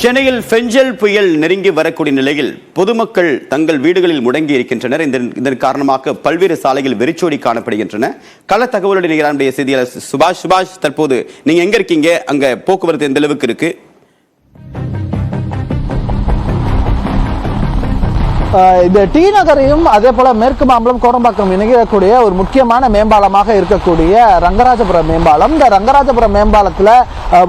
சென்னையில் பெஞ்சல் புயல் நெருங்கி வரக்கூடிய நிலையில் பொதுமக்கள் தங்கள் வீடுகளில் முடங்கி இருக்கின்றனர். இதன் காரணமாக பல்வேறு சாலைகள் வெறிச்சோடி காணப்படுகின்றன. கள தகவலுடைய நிகழ்ச்சிய செய்தியாளர் சுபாஷ், தற்போது நீங்க எங்க இருக்கீங்க? அங்க போக்குவரத்து எந்த அளவுக்கு இருக்கு? இந்த டி நகரையும் அதே போல மேற்கு மாம்பலம் கோடம்பாக்கம் இணைக்கக்கூடிய ஒரு முக்கியமான மேம்பாலமாக இருக்கக்கூடிய ரங்கராஜபுரம் மேம்பாலம். இந்த ரங்கராஜபுரம் மேம்பாலத்தில்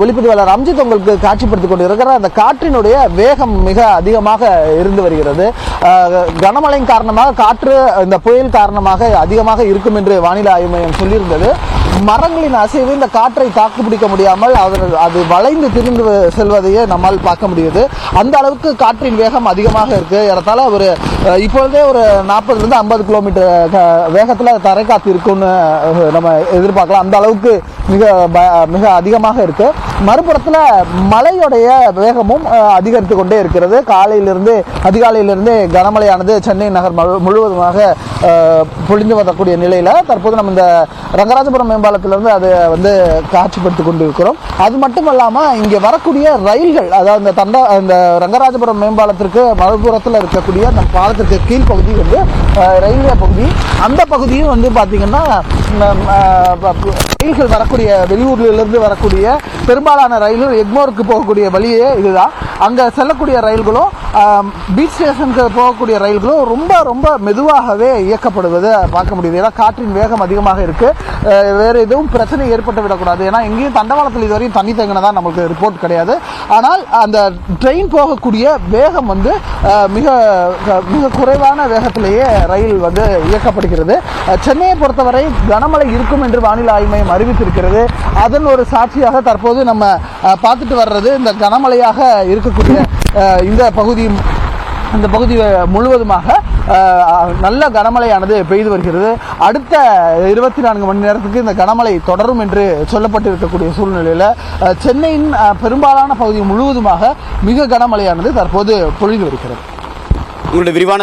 ஒளிப்பதிவாளர் அம்ஜித் உங்களுக்கு காட்சிப்படுத்திக் கொண்டு இருக்கிற அந்த காற்றினுடைய வேகம் மிக அதிகமாக இருந்து வருகிறது. கனமழையின் காரணமாக காற்று இந்த புயல் காரணமாக அதிகமாக இருக்கும் என்று வானிலை ஆய்வு மையம் சொல்லியிருந்தது. மரங்களின் அசைவு இந்த காற்றை தாக்குப்பிடிக்க முடியாமல் அது வளைந்து திரிந்து செல்வதையே நம்மால் பார்க்க முடியுது. அந்த அளவுக்கு காற்றின் வேகம் அதிகமாக இருக்கு. ஏறத்தாழ ஒரு இப்பொழுதே ஒரு 40 to 50 கிலோமீட்டர் வேகத்தில் தரைக்காத்து இருக்குன்னு நம்ம எதிர்பார்க்கலாம். அந்த அளவுக்கு மிக அதிகமாக இருக்கு. மறுபுறத்தில் மழையுடைய வேகமும் அதிகரித்து கொண்டே இருக்கிறது. அதிகாலையிலிருந்து கனமழையானது சென்னை நகர் முழுவதுமாக பொழிந்து வரக்கூடிய நிலையில தற்போது நம்ம இந்த ரங்கராஜபுரம் மேம்பாலத்திலிருந்து அதை காட்சிப்படுத்திக் கொண்டிருக்கிறோம். அது மட்டுமல்லாம இங்கே வரக்கூடிய ரயில்கள், அதாவது இந்த ரங்கராஜபுரம் மேம்பாலத்திற்கு மறுபுறத்தில் இருக்கக்கூடிய அந்த பாலத்திற்கு கீழ்ப்பகுதி ரயில்வே பகுதி, அந்த பகுதியும் பார்த்தீங்கன்னா ரயில்கள் வரக்கூடிய வெளியூர்லிருந்து வரக்கூடிய பெரும்பாலான ரயில்கள் எக்மோருக்கு போகக்கூடிய வழியே இதுதான். அங்கே செல்லக்கூடிய ரயில்களும் பீச் ஸ்டேஷனுக்கு போகக்கூடிய ரயில்களும் ரொம்ப ரொம்ப மெதுவாகவே இயக்கப்படுவதை பார்க்க முடியுது. ஏன்னா காற்றின் வேகம் அதிகமாக இருக்கு. வேறு எதுவும் பிரச்சனை ஏற்பட்டு விடக்கூடாது. ஏன்னா எங்கேயும் தண்டவாளத்தில் இதுவரையும் தண்ணி தேங்கினதா நமக்கு ரிப்போர்ட் கிடையாது. ஆனால் அந்த ட்ரெயின் போகக்கூடிய வேகம் மிக மிக குறைவான வேகத்திலேயே ரயில் இயக்கப்படுகிறது. சென்னையை பொறுத்தவரை கனமழை இருக்கும் என்று வானிலை ஆய்வு மையம் அறிவித்திருக்கிறது. அதன் ஒரு சாட்சியாக தற்போது நம்ம பார்த்துட்டு வர்றது இந்த கனமழையாக இருக்கக்கூடிய இந்த பகுதி முழுவதுமாக நல்ல கனமழையானது பெய்து வருகிறது. அடுத்த 24 மணி நேரத்துக்கு இந்த கனமழை தொடரும் என்று சொல்லப்பட்டிருக்கக்கூடிய சூழ்நிலையில் சென்னையின் பெரும்பாலான பகுதி முழுவதுமாக மிக கனமழையானது தற்போது பொழிந்து வருகிறது. உங்களுடைய விரிவான